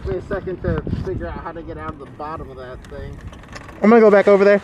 took me a second to figure out how to get out of the bottom of that thing. I'm gonna go back over there.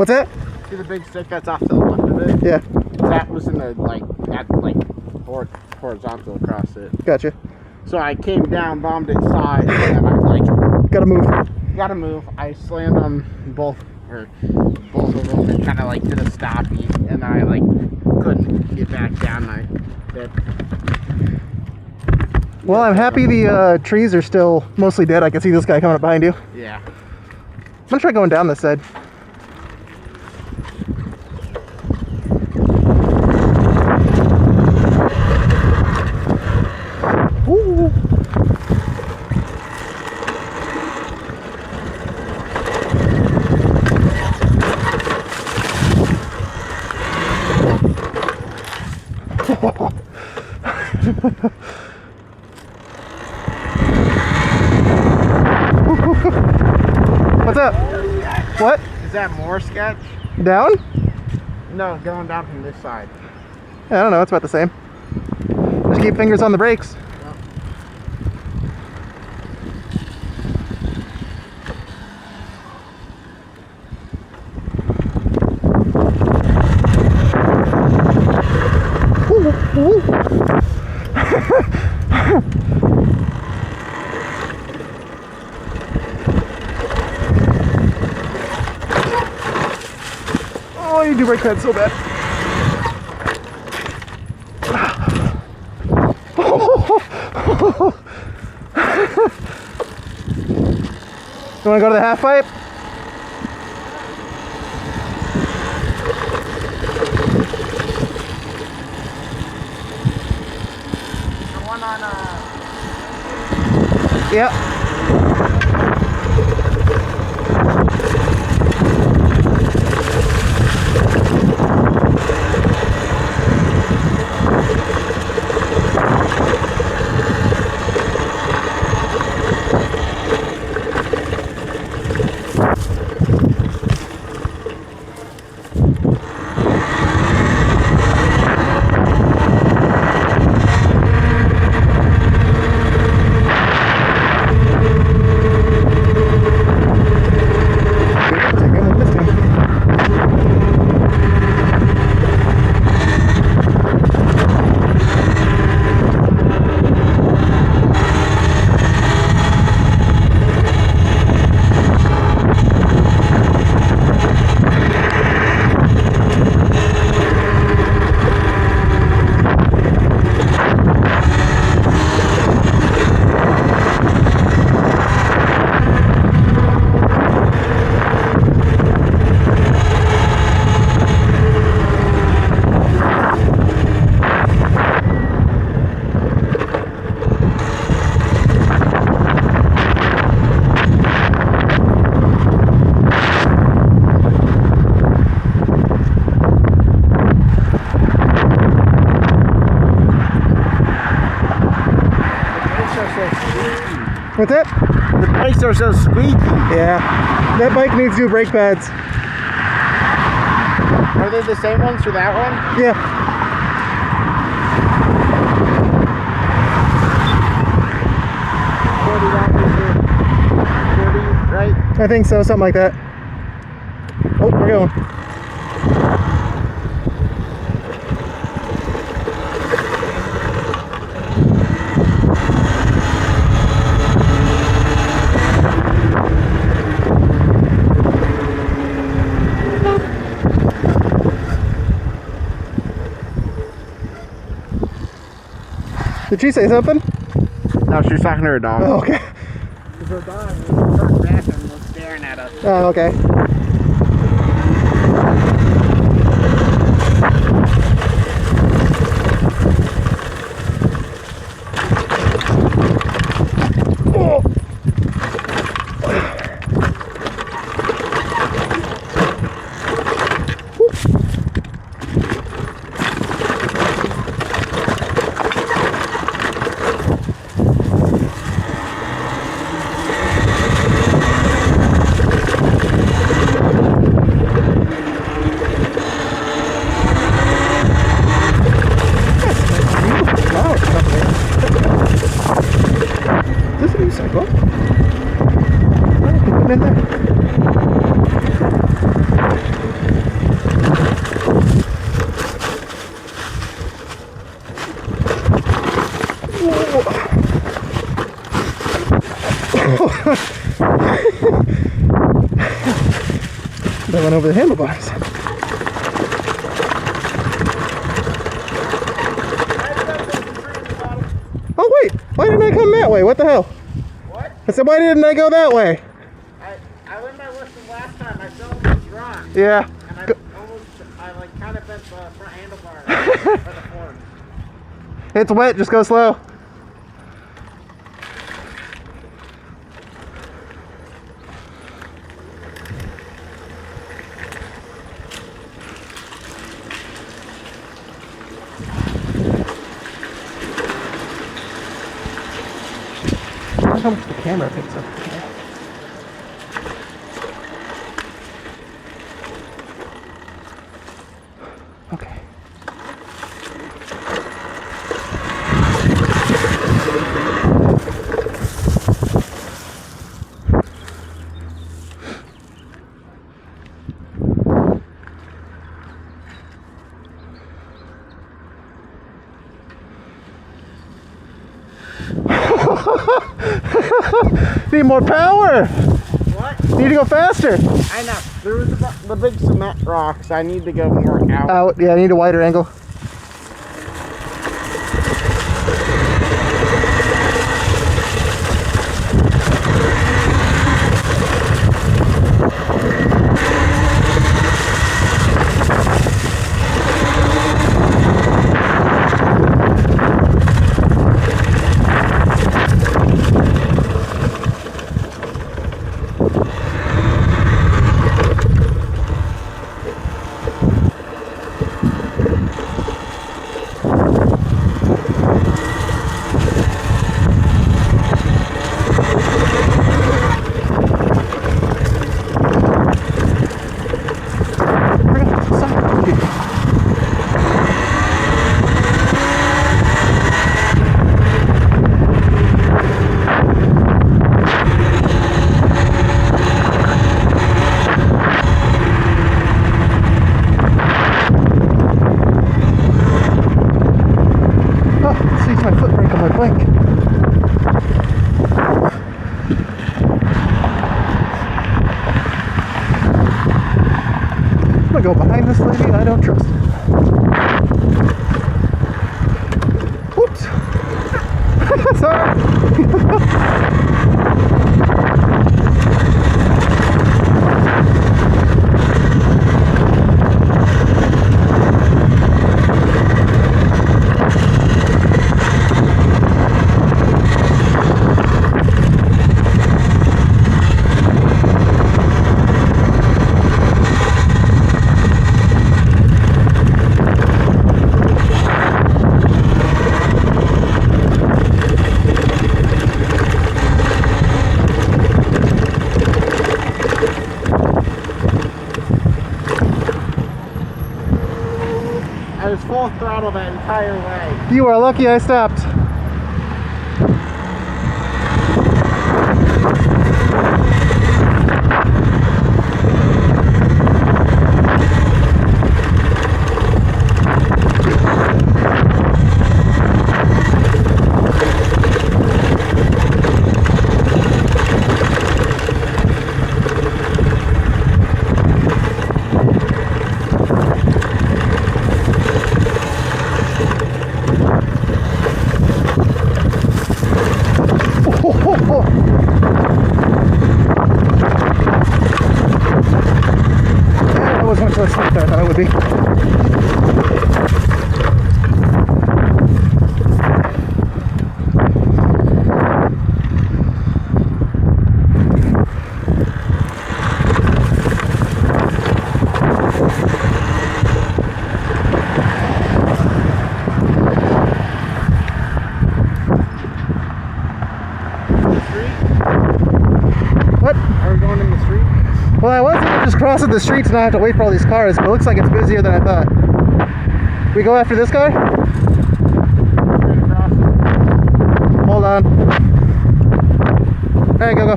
What's that? See the big stick that's off to the left of it? Yeah. That was in the, horizontal across it. Gotcha. So I came down, bombed its side, and I was like, Gotta move. gotta move. I slammed on both of them and kind of like did a stoppie, and I like couldn't get back down. I did. Well, I'm happy the trees are still mostly dead. I can see this guy coming up behind you. Yeah. I'm gonna try going down this side. Ooh. What's up? What? Is that more sketch? Down? No, going down from this side. Yeah, I don't know, it's about the same. Just keep fingers on the brakes. Oh, you do brake pads so bad. You want to go to the half pipe? The one on, Yeah. What's that? the brakes are so squeaky. Yeah. That bike needs new brake pads. Are they the same ones for that one? Yeah. Right? I think so, something like that. Oh, we're going. Did she say something? No, she's talking to her dog. Oh, okay. Because her dog was turned back and was staring at us. Oh, okay. In there. That went over the handlebars. Oh wait, why didn't I come that way? What the hell? What? I said, why didn't I go that way? I learned my lesson last time. I fell in the wrong. Yeah. And I like kind of bent the front handlebar for the form. It's wet, just go slow. How much the camera picks up. Okay. Need more power. What? Need to go faster. I know. There was the big cement rocks. I need to go more out. Out. Yeah, I need a wider angle. Go behind this lady, I don't trust. Whoops. Sorry. I was full throttle that entire way. You are lucky I stopped. crossing the street to not have to wait for all these cars, but it looks like it's busier than I thought. We go after this guy? Hold on. Alright, go.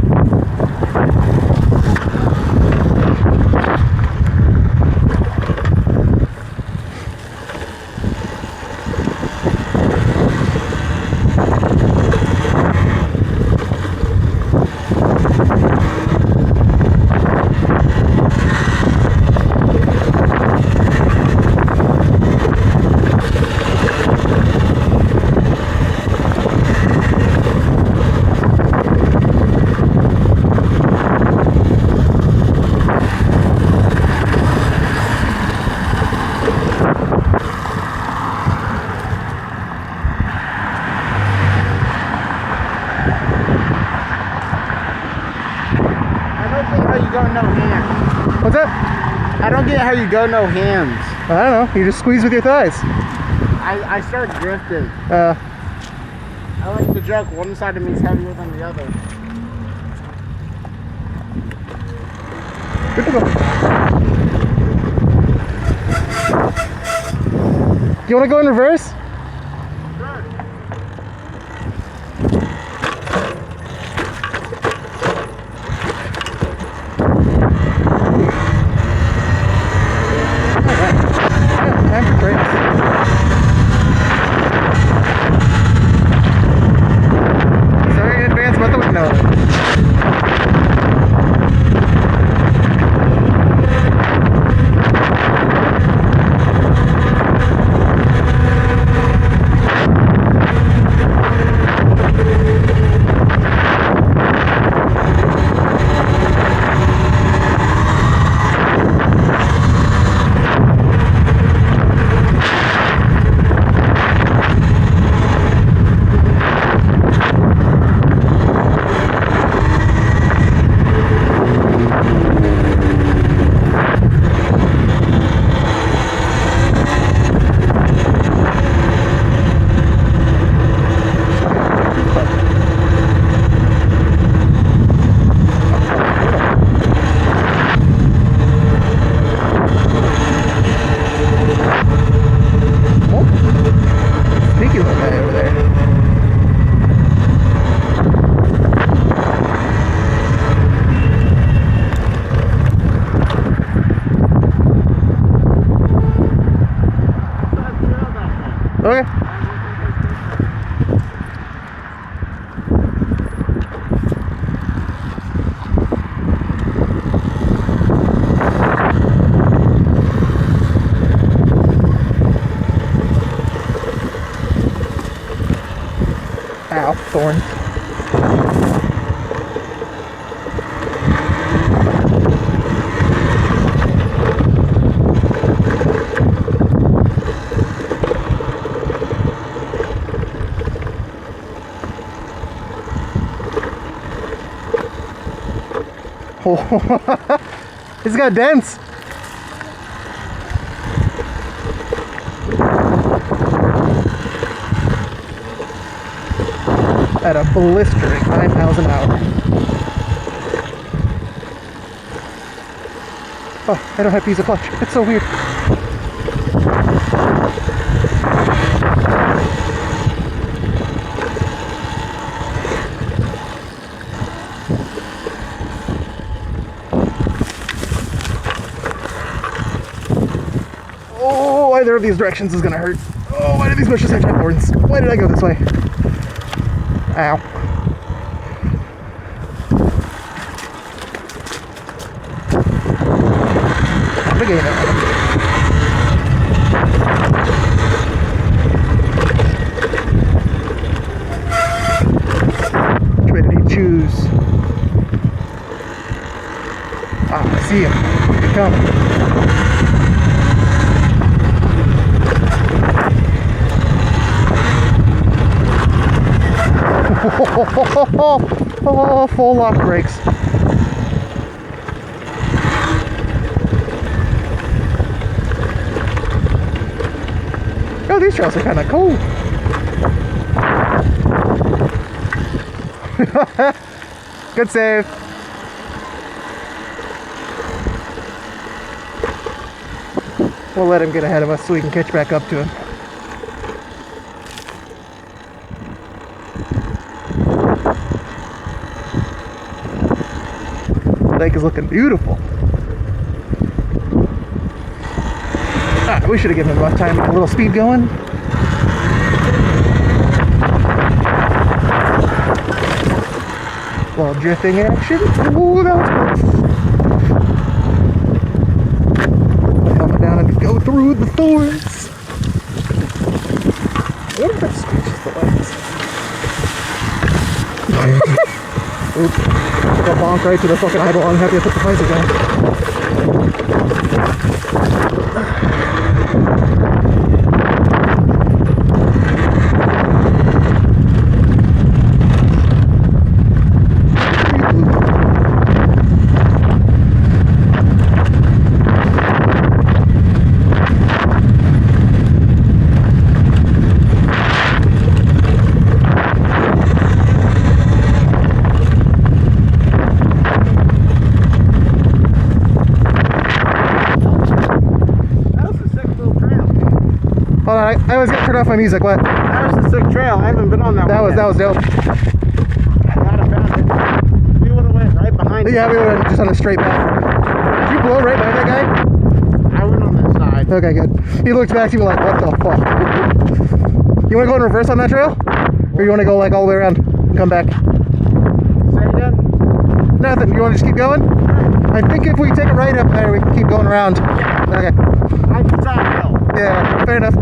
What's that? I don't get how you go no hands. I don't know. You just squeeze with your thighs. I start drifting. I like to joke one side of me is heavier than the other. Good to go. Do you want to go in reverse? Okay. Ow, thorn. Oh, it's got dents. At a blistering 9 miles an hour. Oh, I don't have to use a clutch. It's so weird. Oh, either of these directions is gonna hurt. Oh, why do these bushes have thorns? Why did I go this way? Ow. Trinity choose. Ah, I see him. Here he comes. Oh, full lock brakes. Oh, these trails are kind of cool. Good save. We'll let him get ahead of us so we can catch back up to him. The lake is looking beautiful. Ah, we should have given him enough time to get a little speed going. Little drifting action. Ooh, that was close. Helmet down and go through the thorns. What if that screeches the legs? Oops. Took a bonk right to the fucking eyeball. I'm happy I put the visor down. Hold on, I always get turned off my music. What? That was a sick trail. I haven't been on that one. That was dope. Glad I found it. We would have went right behind Yeah, we went just on a straight path. Did you blow right by that guy? I went on this side. Okay, good. He looked back to me like, what the fuck? You want to go in reverse on that trail? Or you want to go like all the way around and come back? Say again? Nothing. You want to just keep going? I think if we take a right up there, we can keep going around. Okay. I can tell. Yeah, fair enough.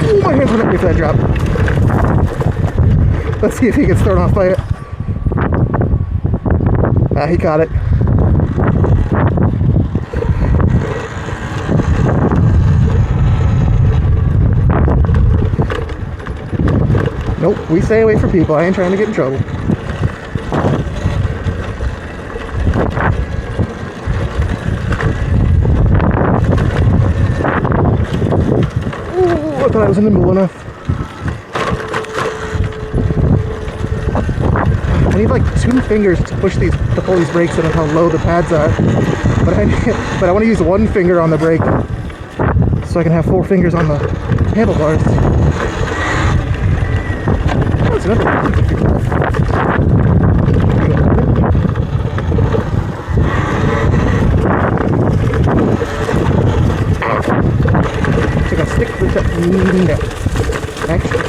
Ooh, my hands went underneath that drop. Let's see if he gets thrown off by it. Ah, he caught it. Nope, we stay away from people. I ain't trying to get in trouble. Ooh, I thought I was nimble enough. I need like 2 fingers to pull these brakes in and how low the pads are. But I want to use 1 finger on the brake so I can have 4 fingers on the handlebars. That's another one. Take a stick for that. No. Actually.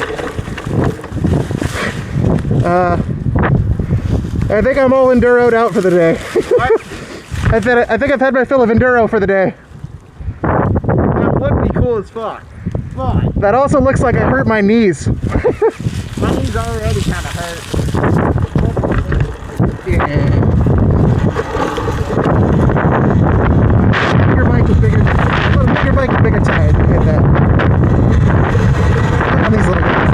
I think I'm all enduroed out for the day. I think I've had my fill of enduro for the day. That would be cool as fuck. But that also looks like I hurt my knees. my knees already kind of hurt. Yeah. Bigger bike with bigger. I thought a bigger bike with bigger tires. Get that. On these little guys.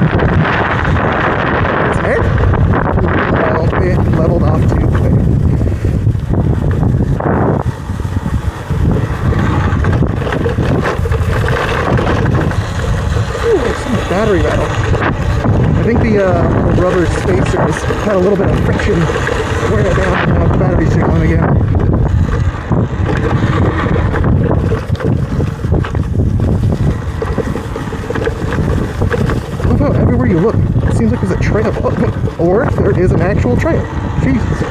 It's hurt? No, it leveled off too quick. Battery rattle. I think the rubber spacers had a little bit of friction wear it down and now the battery's going again. I love how everywhere you look, it seems like there's a trail. Or there is an actual trail. Jesus.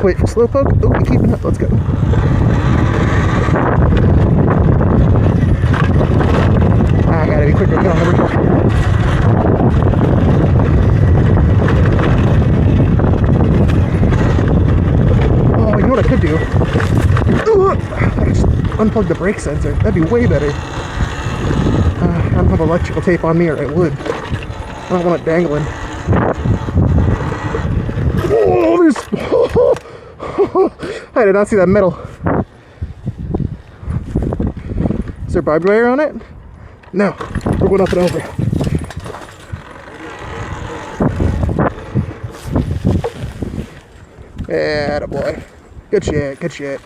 Wait for slowpoke. Oh, we're keeping up. Let's go. I gotta be quicker. Get on the brake. Oh, you know what I could do? I just unplug the brake sensor. That'd be way better. I don't have electrical tape on me, or I would. I don't want it dangling. I did not see that metal. Is there barbed wire on it? No. We're going up and over. Yeah, boy. Good shit, good shit.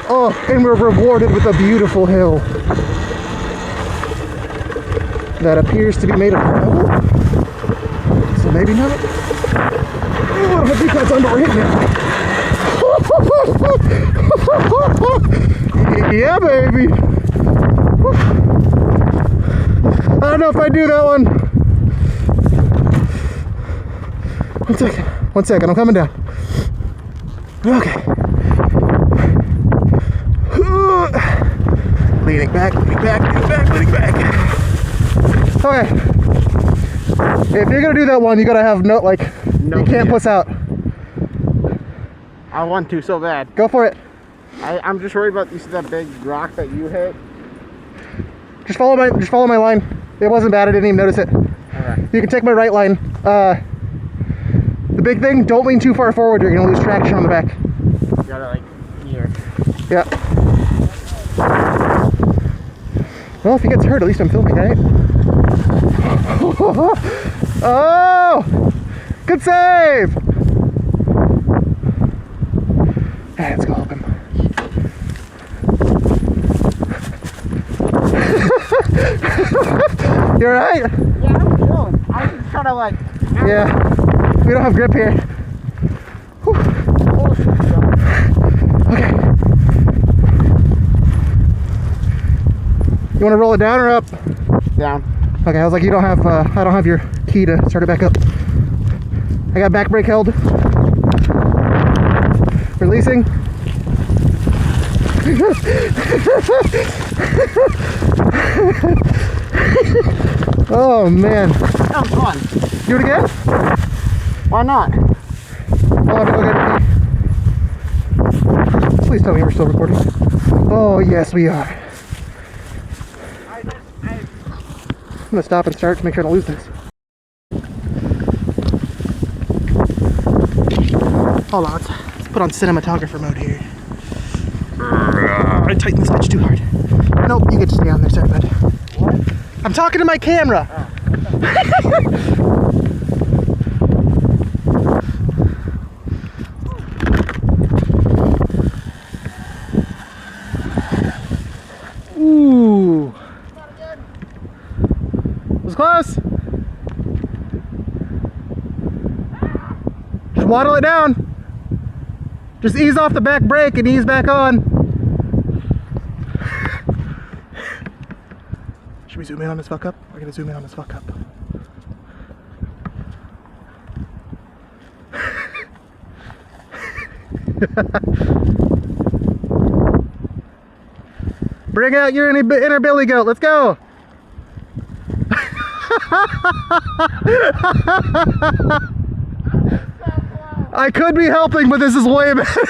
Oh, and we're rewarded with a beautiful hill that appears to be made of gravel. So maybe not. Oh, I think that's under right now. Yeah, baby. I don't know if I do that one. 1 second. 1 second. I'm coming down. Okay. Leaning back, leaning back, leaning back, leaning back. Okay. If you're gonna do that one, you gotta have no, like, no, you can't puss out. I want to so bad. Go for it. I'm just worried about that big rock that you hit. Just follow my line. It wasn't bad. I didn't even notice it. Alright. You can take my right line. The big thing, don't lean too far forward. You're gonna lose traction on the back. You gotta like here. Yeah. Well, if he gets hurt, at least I'm filming, right? Oh! Good save! Alright, let's go help him. You alright? Yeah, I'm chilling. I'm just kind of like... Yeah. We don't have grip here. Whew. Okay. You want to roll it down or up? Down. Okay, I was like, you don't have, I don't have your key to start it back up. I got back brake held. Releasing. Oh man. That was fun. Do it again? Why not? Oh, I'm gonna go get it. Please tell me we're still recording. Oh yes, we are. I'm gonna stop and start to make sure I don't lose this. Hold on, let's put on cinematographer mode here. I tightened this bitch too hard. Nope, you get to stay on there, sorry bud. What? I'm talking to my camera. Oh. Ooh. It was close. Just waddle it down. Just ease off the back brake and ease back on. Should we zoom in on this fuck up? We're gonna zoom in on this fuck up. Bring out your inner billy goat. Let's go. I could be helping, but this is way better.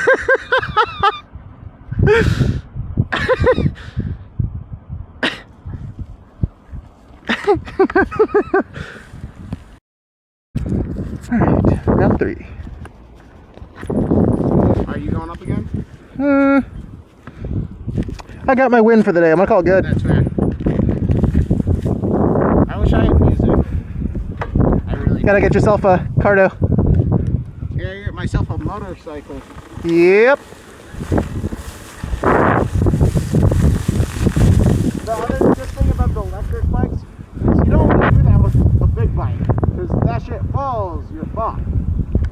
Alright, round 3. Are you going up again? I got my win for the day. I'm gonna call it good. That's fair. I wish I had music. I really Gotta get yourself a cardo. Yeah, I get myself a motorcycle. Yep. The other good thing about the electric bikes is you don't want to do that with a big bike. Because that shit falls, you're fucked.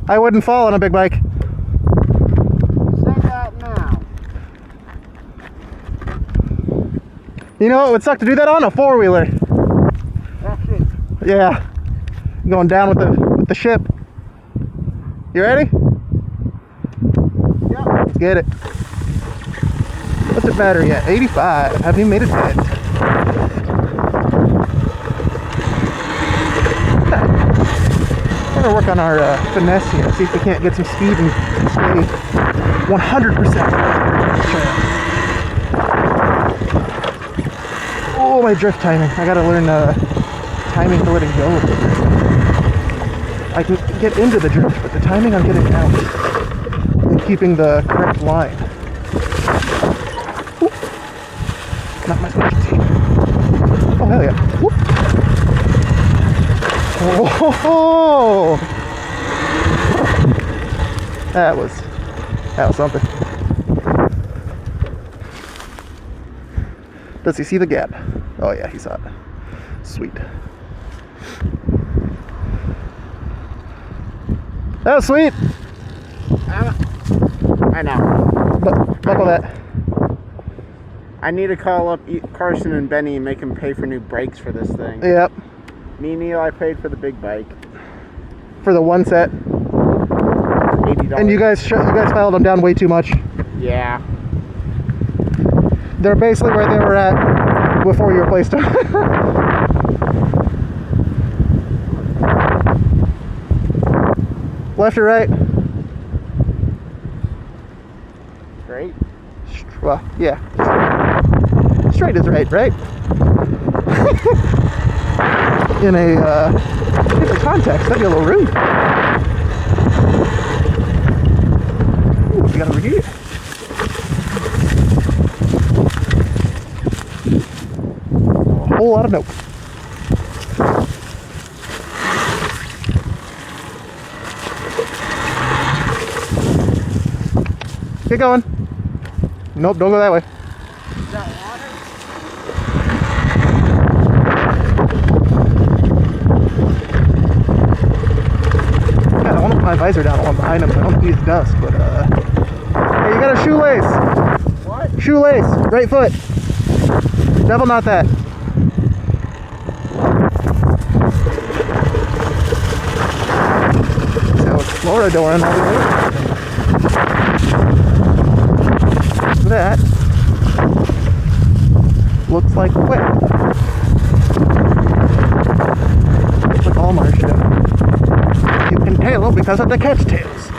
I wouldn't fall on a big bike. Say that now. You know what would suck to do that on? A 4-wheeler. That shit. Yeah. Going down with the ship. You ready? Yep. Let's get it. What's the battery at? 85. Haven't even made it yet. We're gonna work on our finesse here. See if we can't get some speed and stay 100%. Oh, my drift timing. I gotta learn timing for letting go of the drift. I can get into the drift, but the timing on getting out. keeping the correct line. Whoop. Not my specialty. Oh, hell yeah. Whoop. Oh, that was something. Does he see the gap? Oh yeah, he saw it. Sweet. That was sweet. I know. Buckle that. I need to call up Carson and Benny and make them pay for new brakes for this thing. Yep. Me and Eli paid for the big bike. For the one set. $80. And you guys filed them down way too much. Yeah. They're basically where they were at before you replaced them. Left or right? Straight? Well, yeah. Straight is right, right? In a different context, that'd be a little rude. Ooh, what we got over here? A whole lot of nope. Get going. Nope, don't go that way. Is that water? Yeah, I want to put my visor down on behind him. I don't need dust, but hey, you got a shoelace. What? Shoelace, right foot. Double knot that. So Florida door and all the way. That looks like wet. Looks like all marsh do. You can tell because of the cat's tails.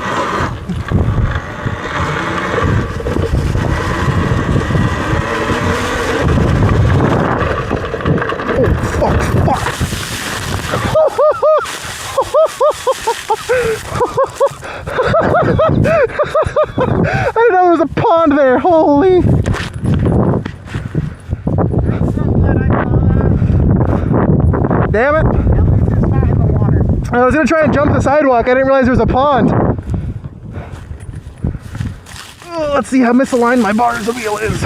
Oh, fuck. I didn't know there was a pond there. Holy. Damn it. I was going to try and jump the sidewalk. I didn't realize there was a pond. Oh, let's see how misaligned my bars of wheel is.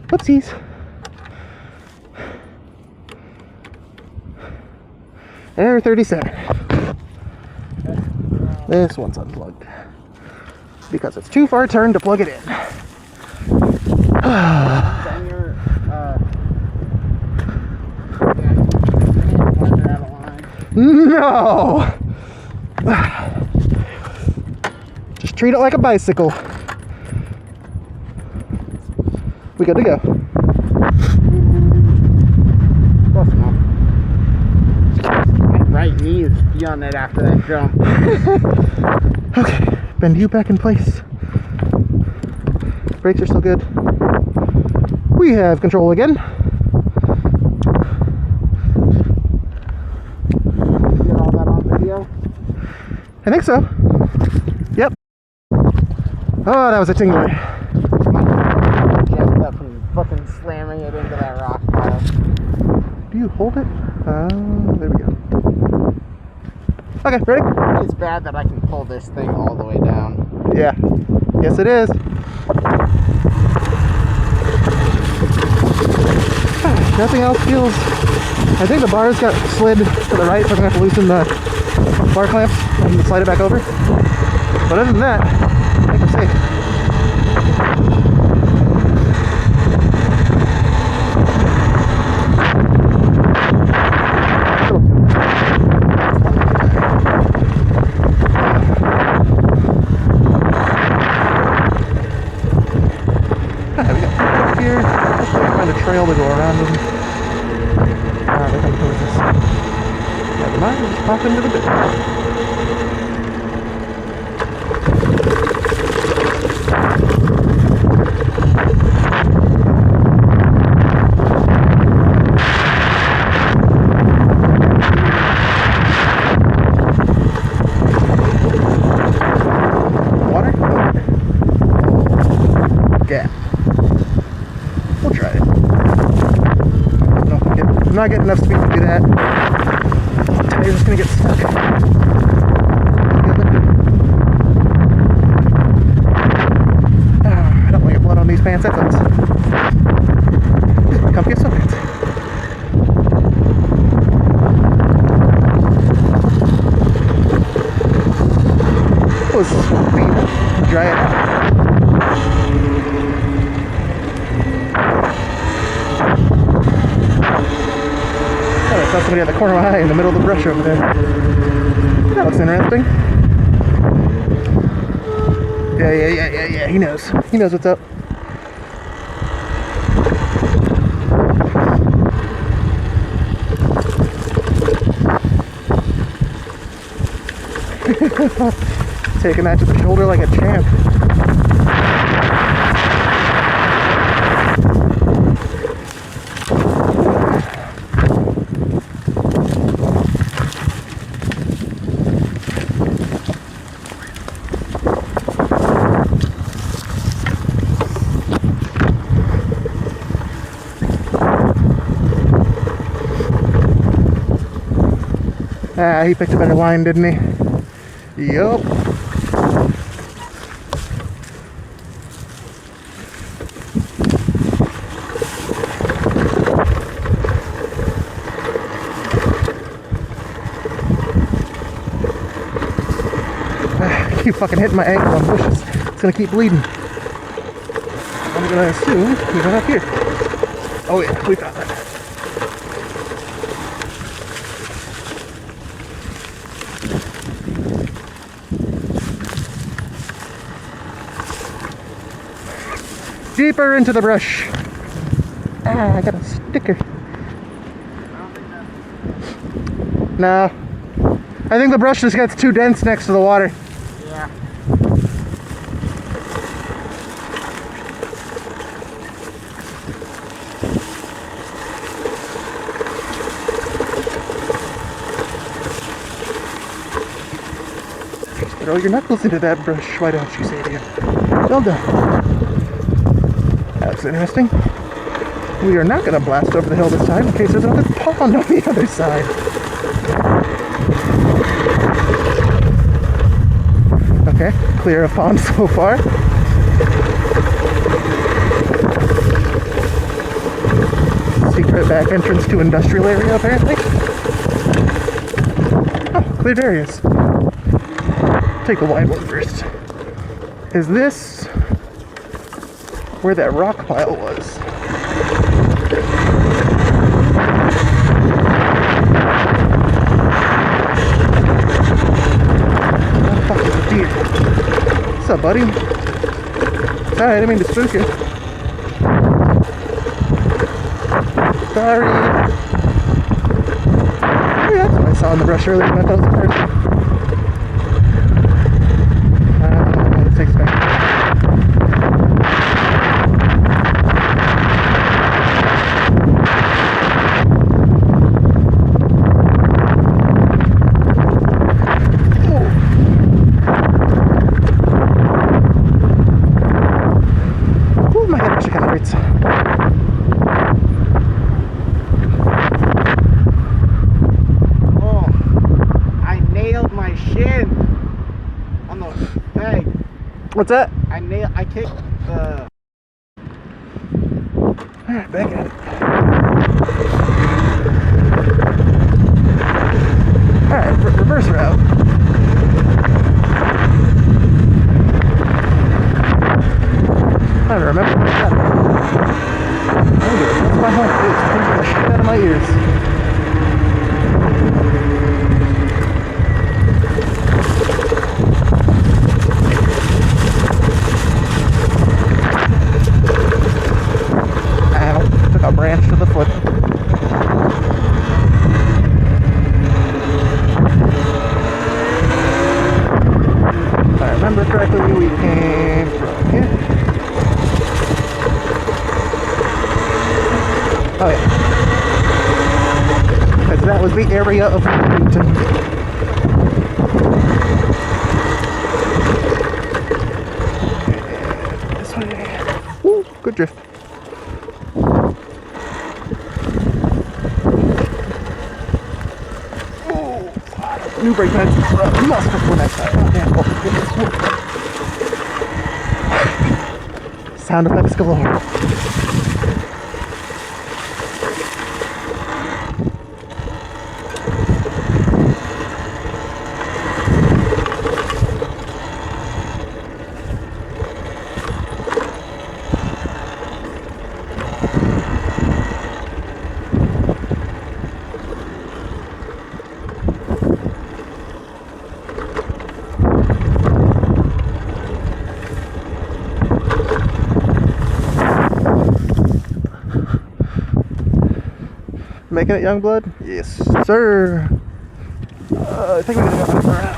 Whoopsies. Error 37. This one's unplugged because it's too far turned to plug it in. No! Just treat it like a bicycle. We good to go. Close enough. My right knee is beyond it after that jump. Okay, bend you back in place. Brakes are still good. We have control again. Get all that on video? I think so. Yep. Oh, that was a tingly. Jacked up from fucking slamming it into that rock pile. Do you hold it? There we go. Okay, ready? It's bad that I can pull this thing all the way down. Yeah. Yes, it is. Nothing else feels. I think the bars got slid to the right, so I'm gonna have to loosen the bar clamps and slide it back over. But other than that, I think I'm safe. Trail to go around them. They're coming towards us. Never mind, just pop into the bit. not getting enough speed to do that. You're just gonna get stuck. I don't want to get blood on these pants. That sucks. These are my comfiest sweatpants. Oh, sweet. Dry it out. Oh, I saw somebody at the corner of my eye in the middle of the brush over there. That looks interesting. Yeah. He knows. He knows what's up. Taking that to the shoulder like a champ. Ah, he picked a better line, didn't he? Yup. I keep fucking hitting my ankle on bushes. It's gonna keep bleeding. I'm gonna assume he's right up here. Oh yeah, we found that. Deeper into the brush. Ah, I got a sticker. No. I think the brush just gets too dense next to the water. Yeah. Throw your knuckles into that brush, why don't you, say to you? Well done. That's interesting. We are not going to blast over the hill this time in case there's another pond on the other side. Okay, clear of pond so far. Secret back entrance to industrial area apparently. Oh, cleared areas. Take the wide one first. Is this where that rock pile was? What the fuck is a deer? What's up, buddy? Sorry, I didn't mean to spook you. Sorry. Oh, yeah, that's what I saw in the brush earlier when I thought it was a person. Let's take this back. What's that? I kicked the... Alright, back at it. Alright, reverse route. I don't remember what that was. That's my heart. It's pulling the shit out of my ears. A branch to the foot. If I remember correctly, we came from here. Oh yeah. Because that was the area of Newton. This way. Woo, good drift. New brake pads. Must for next time. Oh, damn. Oh, sound effects galore. Making it, young blood? Yes, sir. I think we're gonna go around.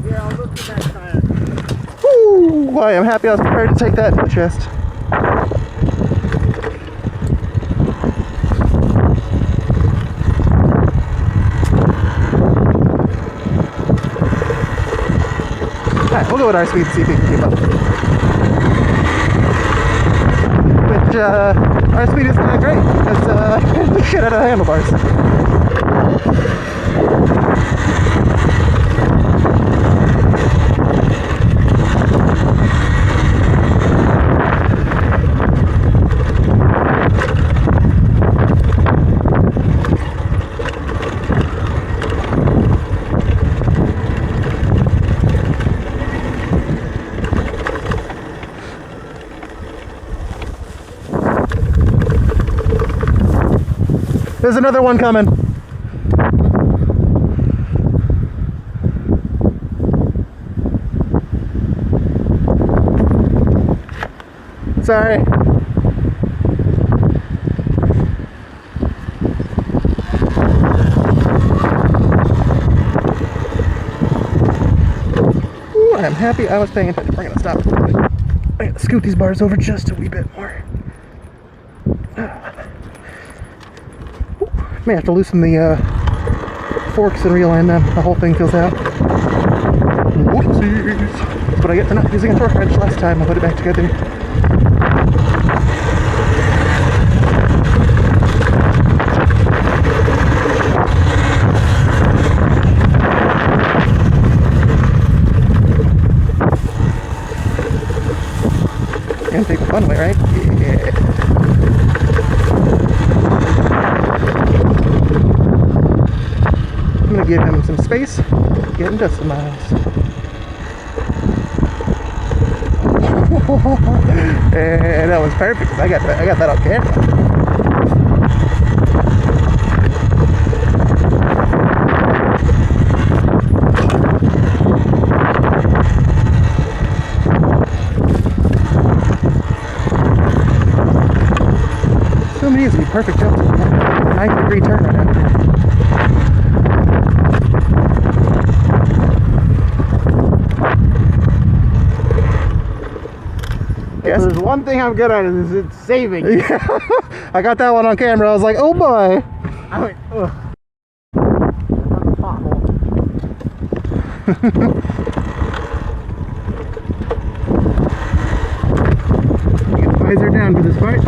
Yeah, I'll look at that tire. Woo! I am happy I was prepared to take that in the chest. Alright, we'll go with our speed and see if we can keep up. Which, our speed isn't that great because, the shit out of the handlebars. There's another one coming. Sorry. Ooh, I'm happy I was paying attention. We're gonna stop. I'm gonna scoot these bars over just a wee bit more. May have to loosen the forks and realign them. The whole thing feels out. Whoopsies! That's what I get for not using a torque wrench last time. I'll put it back together. And take the fun way, right? Yeah. I'm gonna give him some space, get him dust miles. And that was perfect because I got that on camera. So many easy, perfect jump. 90-degree turn right now. Yes. There's one thing I'm good at is it's saving. Yeah. I got that one on camera. I was like, oh boy. I went, ugh. Another pothole. Get the visor down for this part.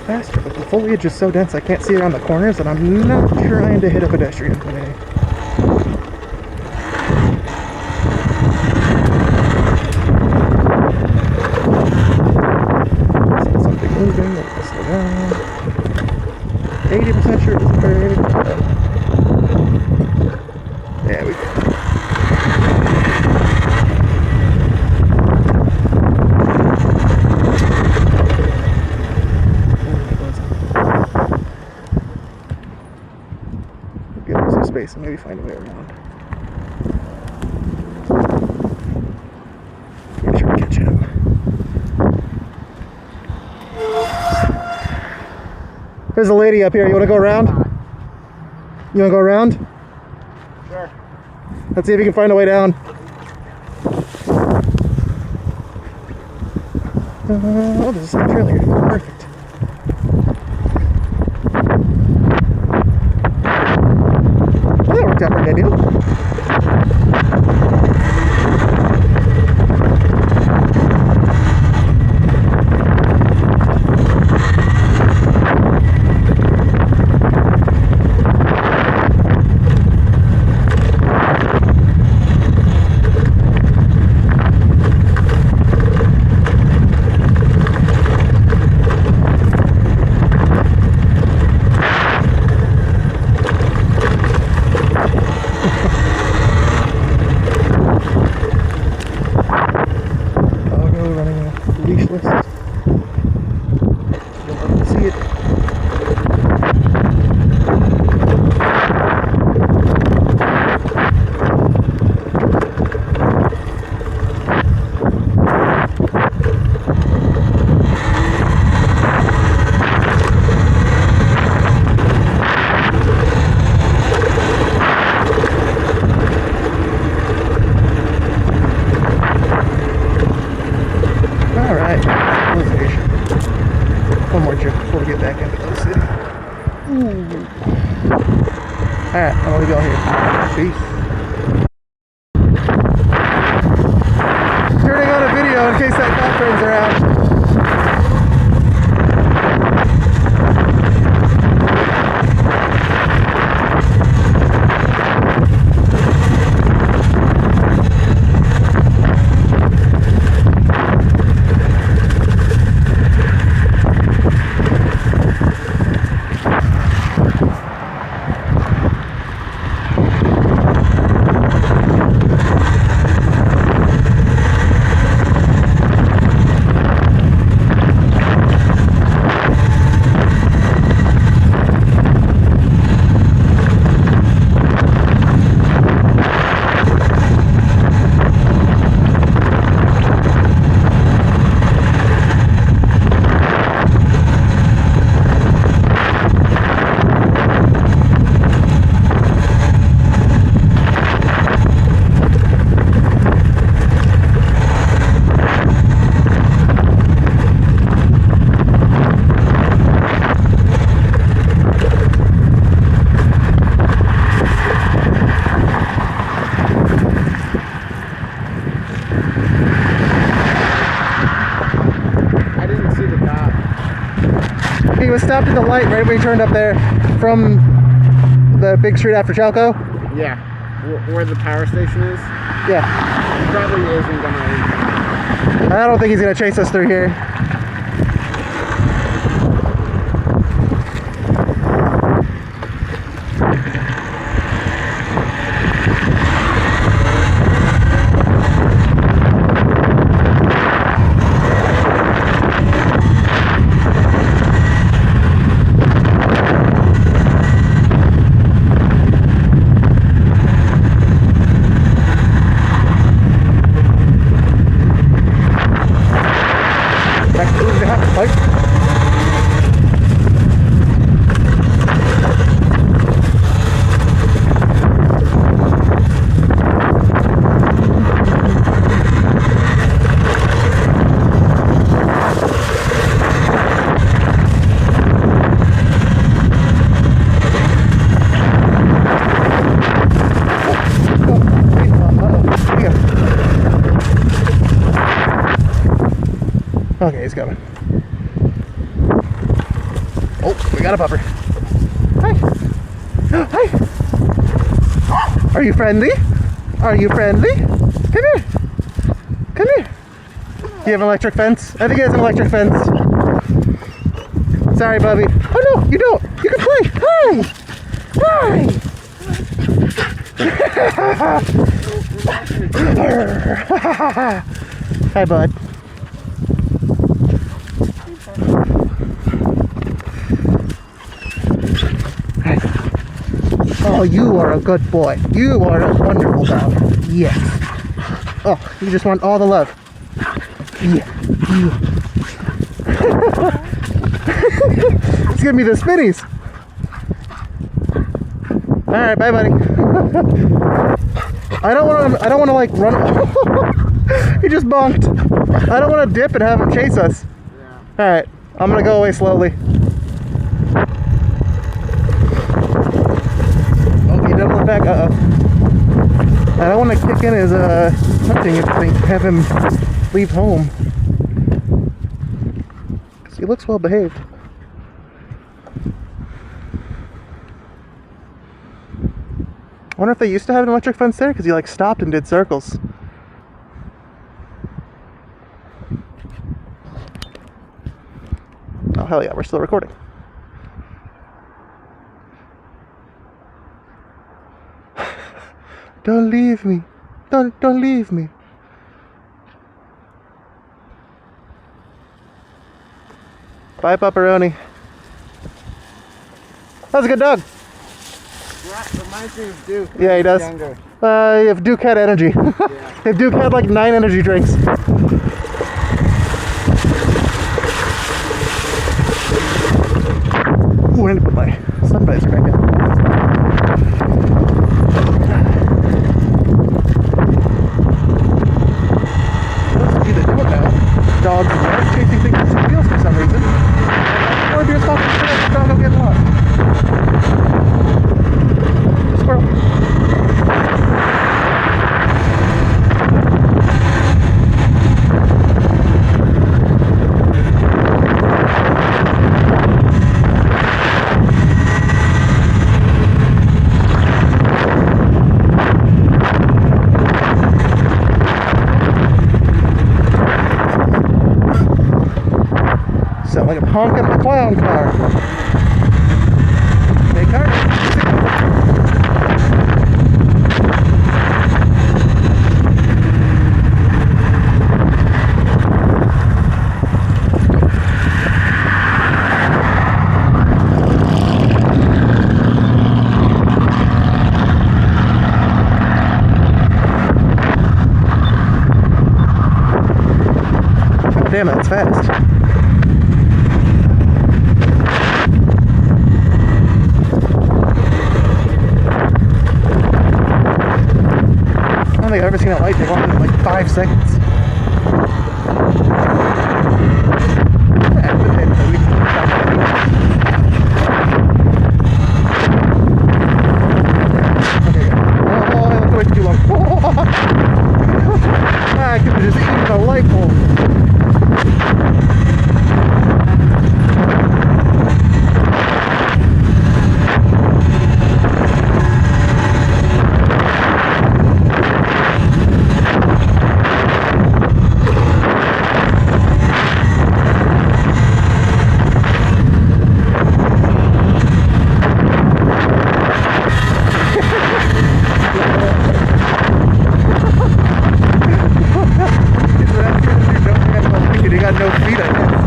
Faster, but the foliage is so dense I can't see around the corners, and I'm not trying to hit a pedestrian today. See something moving, let's slow down. 80% sure it's bird. There we go. way, so maybe find a way around. Make sure we catch him. There's a lady up here. You want to go around? You want to go around? Sure. Let's see if you can find a way down. Oh, there's a same trail here. Perfect. Well, that worked out pretty good, deal. One more trip before we get back into the city. Alright, I'm gonna go here. Peace. Turning on a video in case that cop turns around. He was stopped at the light right when he turned up there from the big street after Chalco. Yeah, where the power station is. Yeah. He probably isn't gonna. I don't think he's gonna chase us through here. Okay, he's coming. Oh, we got a pupper. Hi. Hi. Are you friendly? Are you friendly? Come here. Come here. Do you have an electric fence? I think he has an electric fence. Sorry, Bubby. Oh, no, you don't. You can play. Hi. Hi. Hi, bud. Oh, Oh, you are a good boy. You are a wonderful dog. Yes. Oh, you just want all the love. Yeah. It's giving me the spinnies. All right, bye, buddy. I don't want to like run. He just bonked. I don't want to dip and have him chase us. Yeah. All right, I'm gonna go away slowly. Okay, double it back. I don't want to kick in his hunting instinct. Have him leave home. 'Cause he looks well behaved. I wonder if they used to have an electric fence there because he like stopped and did circles. Oh hell yeah, we're still recording. Don't leave me. Don't leave me. Bye, Pepperoni. That was a good dog. Yeah, reminds me of Duke. Yeah, he does. Younger. If Duke had energy. Yeah. If Duke had like 9 energy drinks. Ooh, I need to put my sun visor back in. What do they do now? Dogs are chasing things with some wheels for some reason. Or be a soft dog will get lost. Squirrel. Sound like I'm honking my clown car. Hey, car. God damn it, it's fast. I don't think I've ever seen that light take longer than like 5 seconds. Okay. Oh, I looked away too long. I could have just eaten a light bulb. He got no feet, I guess.